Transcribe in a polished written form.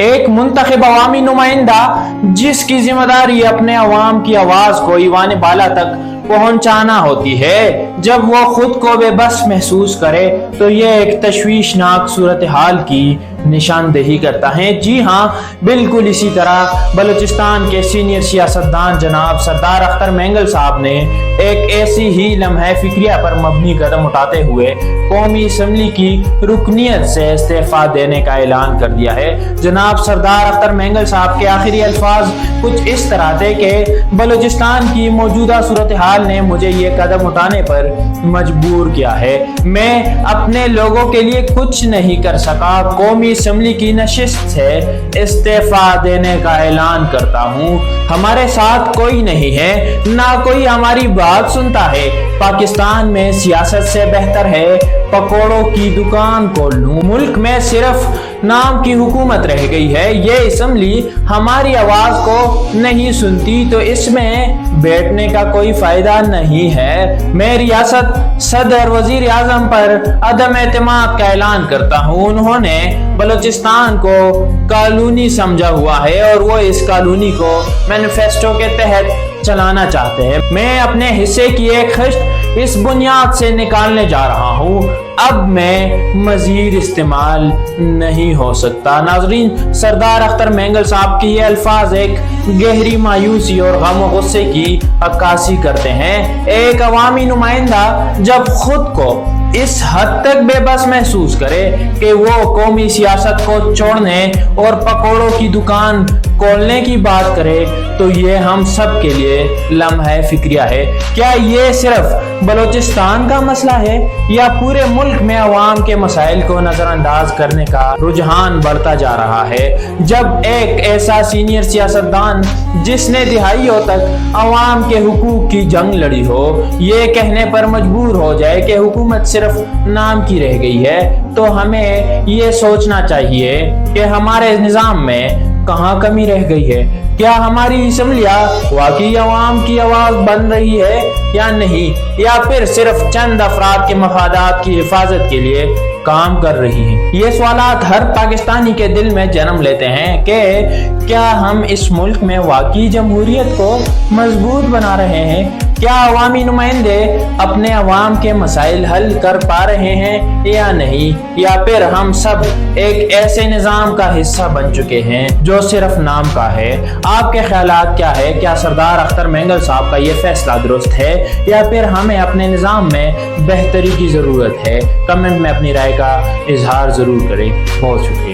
एक मुंतखब अवामी नुमाइंदा जिसकी जिम्मेदारी अपने अवाम की आवाज को ईवान बाला तक पहुंचाना होती है, जब वो खुद को बेबस महसूस करे तो ये एक तशवीशनाक सूरत हाल की निशानदेही करता है। जी हाँ, बिल्कुल इसी तरह बलूचिस्तान के सीनियर सियासतदान जनाब सरदार अख्तर मेंगल साहब ने एक ऐसी ही लम्हे फिक्रिया पर मबनी कदम उठाते हुए कौमी असम्बली की रुकनियत से इस्तीफा देने का ऐलान कर दिया है। जनाब सरदार अख्तर मेंगल साहब के आखिरी अल्फाज कुछ इस तरह थे कि बलूचिस्तान की मौजूदा सूरत हाल ने मुझे ये कदम उठाने पर मजबूर किया है। मैं अपने लोगों के लिए कुछ नहीं कर सका, कौमी असम्बली की नशिस्त से इस्तीफा देने का ऐलान करता हूँ। हमारे साथ कोई नहीं है, ना कोई हमारी बात सुनता है। पाकिस्तान में सियासत से बेहतर है पकोड़ों की दुकान खोल लूं। मुल्क में सिर्फ नाम की हुकूमत रह गई है। ये असम्बली हमारी आवाज को नहीं सुनती तो इसमें बैठने का कोई फायदा नहीं है। मैं रियासत सदर वजीर आजम पर अदम एतमाद का ऐलान करता हूँ। उन्होंने बलूचिस्तान को कानूनी समझा हुआ है और वो इस कानूनी को मैनिफेस्टो के तहत चलाना चाहते हैं। मैं अपने हिस्से की एक खिश्त इस बुनियाद से निकालने जा रहा हूँ। अब मैं मजीद इस्तेमाल नहीं हो सकता। नाजरीन, सरदार अख्तर मेंगल साहब की ये अल्फाज एक गहरी मायूसी और गम और गुस्से की अक्कासी करते हैं। एक अवामी नुमाइंदा जब खुद को इस हद तक बेबस महसूस करे कि वो कौमी सियासत को छोड़ने और पकोड़ों की दुकान खोलने की बात करे तो ये हम सब के लिए लम्हा फिक्रिया है। क्या ये सिर्फ बलूचिस्तान का मसला है या पूरे मुल्क में अवाम के मसाइल को नजरअंदाज करने का रुझान बढ़ता जा रहा है? जब एक ऐसा सीनियर सियासतदान जिसने दिहाइयों तक अवाम के हुकूक की जंग लड़ी हो ये कहने पर मजबूर हो जाए कि हुकूमत सिर्फ नाम की रह गई है, तो हमें ये सोचना चाहिए कि हमारे निज़ाम में कहाँ कमी रह गई है। क्या हमारी असम्बलियाँ वाकई अवाम की आवाज बन रही है या नहीं, या फिर सिर्फ चंद अफराद के मफादात की हिफाजत के लिए काम कर रही हैं? ये सवालात हर पाकिस्तानी के दिल में जन्म लेते हैं कि क्या हम इस मुल्क में वाकई जमहूरियत को मजबूत बना रहे हैं? क्या अवामी नुमाइंदे अपने अवाम के मसाइल हल कर पा रहे हैं या नहीं, या फिर हम सब एक ऐसे निज़ाम का हिस्सा बन चुके हैं जो सिर्फ नाम का है? आपके ख्यालात क्या है? क्या सरदार अख्तर मेंगल साहब का ये फैसला दुरुस्त है या फिर हमें अपने निज़ाम में बेहतरी की ज़रूरत है? कमेंट में अपनी राय का इजहार ज़रूर करें। बहुत शुक्रिया।